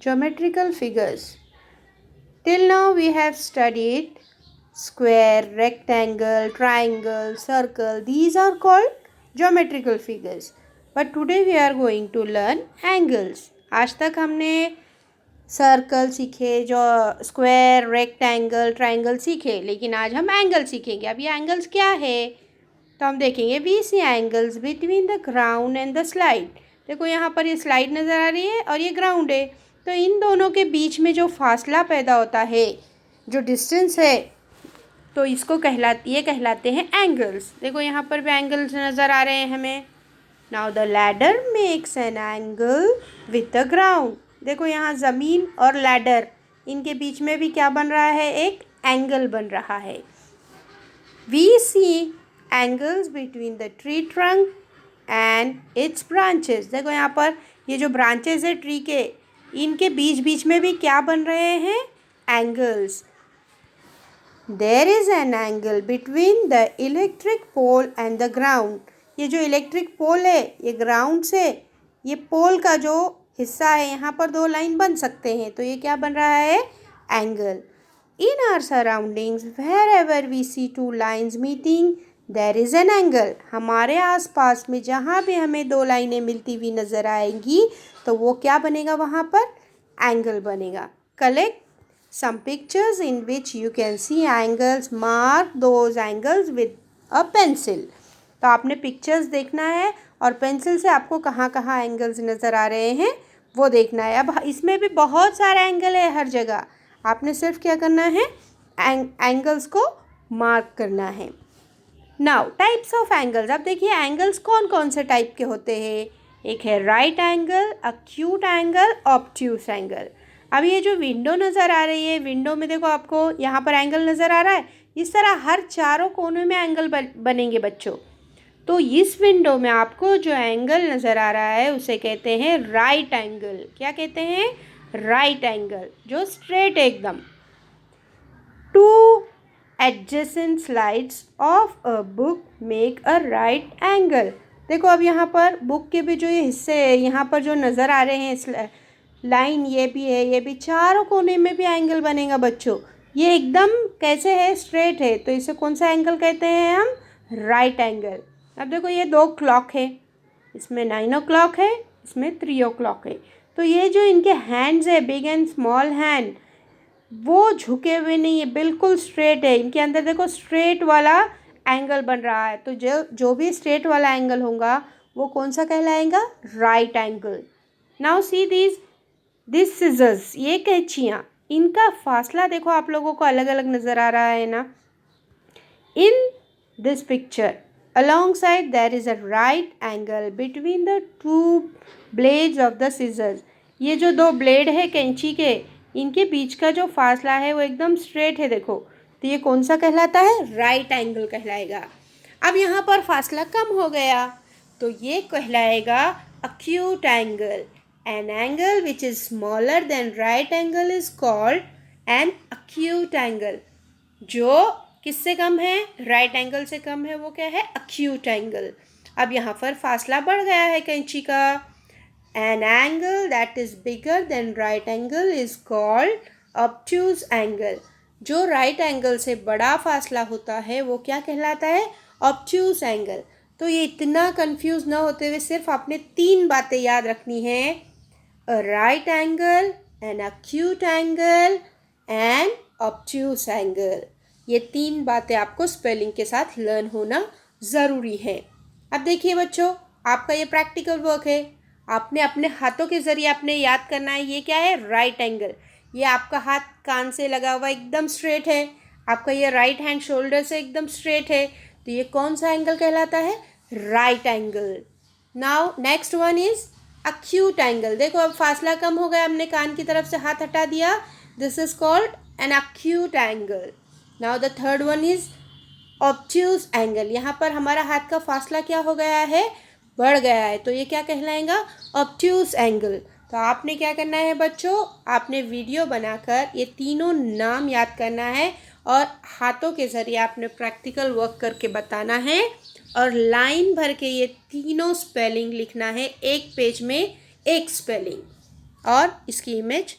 geometrical figures. Till now we have studied square, rectangle, triangle, circle. These are called geometrical figures. But today we are going to learn angles. आज तक हमने circle सीखे, जो square, rectangle, triangle सीखे, लेकिन आज हम angle सीखेंगे. अब ये एंगल्स क्या है तो हम देखेंगे. We see angles between the ground and the slide. देखो यहाँ पर ये स्लाइड नज़र आ रही है और ये ग्राउंड है. तो इन दोनों के बीच में जो फासला पैदा होता है, जो डिस्टेंस है, तो इसको कहलाते हैं एंगल्स. देखो यहाँ पर भी एंगल्स नज़र आ रहे हैं हमें. Now the ladder makes an angle with the ground. देखो यहाँ ज़मीन और लैडर, इनके बीच में भी क्या बन रहा है, एक एंगल बन रहा है. We see angles between the tree trunk and its branches. देखो यहाँ पर ये जो ब्रांचेस है ट्री के, इनके बीच बीच में भी क्या बन रहे हैं, angles. There is an angle between the electric pole and the ground. ये जो इलेक्ट्रिक पोल है, ये ग्राउंड से ये पोल का जो हिस्सा है, यहाँ पर दो लाइन बन सकते हैं, तो ये क्या बन रहा है, angle. In our surroundings wherever we see two lines meeting there is an angle. हमारे आसपास में जहाँ भी हमें दो लाइनें मिलती हुई नज़र आएंगी, तो वो क्या बनेगा, वहाँ पर एंगल बनेगा. Collect some pictures in which you can see angles. Mark those angles with a pencil. तो आपने पिक्चर्स देखना है और पेंसिल से आपको कहाँ कहाँ एंगल्स नज़र आ रहे हैं वो देखना है. अब इसमें भी बहुत सारे एंगल है हर जगह. आपने सिर्फ क्या करना है, एंगल्स को मार्क करना है. Now types of angles. अब देखिए एंगल्स कौन कौन से टाइप के होते हैं. एक है right angle, acute angle, obtuse angle. अब ये जो विंडो नज़र आ रही है, विंडो में देखो आपको यहाँ पर एंगल नज़र आ रहा है. इस तरह हर चारों कोनों में एंगल बनेंगे बच्चों. तो इस विंडो में आपको जो एंगल नज़र आ रहा है उसे कहते हैं राइट एंगल. क्या कहते हैं, राइट एंगल, जो स्ट्रेट है एकदम. Two adjacent slides of a book make a right angle. देखो अब यहाँ पर बुक के भी जो ये हिस्से हैं, यहाँ पर जो नज़र आ रहे हैं लाइन, ये भी है, ये भी, चारों कोने में भी एंगल बनेगा बच्चों. ये एकदम कैसे है, स्ट्रेट है, तो इसे कौन सा एंगल कहते हैं हम, राइट एंगल. अब देखो ये दो क्लॉक है, इसमें 9 o'clock है, इसमें 3 o'clock है. तो ये जो इनके हैंड्स है, बिग एंड स्मॉल हैंड, वो झुके हुए नहीं है, बिल्कुल स्ट्रेट है. इनके अंदर देखो स्ट्रेट वाला एंगल बन रहा है. तो जो भी स्ट्रेट वाला एंगल होगा वो कौन सा कहलाएगा, right angle. Now see this scissors. ये कैंचियाँ, इनका फासला देखो आप लोगों को अलग अलग नज़र आ रहा है ना. In this picture alongside there is a right angle between the two blades of the scissors. ये जो दो ब्लेड है कैंची के, इनके बीच का जो फासला है वो एकदम स्ट्रेट है देखो. तो ये कौन सा कहलाता है, राइट एंगल कहलाएगा. अब यहाँ पर फासला कम हो गया तो ये कहलाएगा acute angle. An angle which is smaller than right angle is called an acute angle. जो किससे कम है, राइट एंगल से कम है, वो क्या है, अक्यूट एंगल. अब यहाँ पर फासला बढ़ गया है कैंची का. An angle that is bigger than right angle is called obtuse angle. जो राइट एंगल से बड़ा फासला होता है वो क्या कहलाता है, ऑब्ट्यूज एंगल. तो ये इतना कंफ्यूज ना होते हुए सिर्फ आपने 3 बातें याद रखनी है, a right angle, an acute angle and obtuse angle. ये 3 बातें आपको स्पेलिंग के साथ लर्न होना ज़रूरी है. अब देखिए बच्चों, आपका ये प्रैक्टिकल वर्क है. आपने अपने हाथों के ज़रिए आपने याद करना है. ये क्या है, राइट एंगल. ये आपका हाथ कान से लगा हुआ एकदम स्ट्रेट है. आपका ये राइट हैंड शोल्डर से एकदम स्ट्रेट है. तो ये कौन सा एंगल कहलाता है, right angle. Now next one is acute angle. देखो अब फासला कम हो गया, हमने कान की तरफ से हाथ हटा दिया. This is called an acute angle. Now the third one is obtuse angle. यहाँ पर हमारा हाथ का फासला क्या हो गया है, बढ़ गया है. तो ये क्या कहलाएगा, ऑब्ट्यूज एंगल. तो आपने क्या करना है बच्चों, आपने वीडियो बनाकर ये तीनों नाम याद करना है और हाथों के ज़रिए आपने प्रैक्टिकल वर्क करके बताना है और लाइन भर के ये तीनों स्पेलिंग लिखना है. एक पेज में एक स्पेलिंग. और इसकी इमेज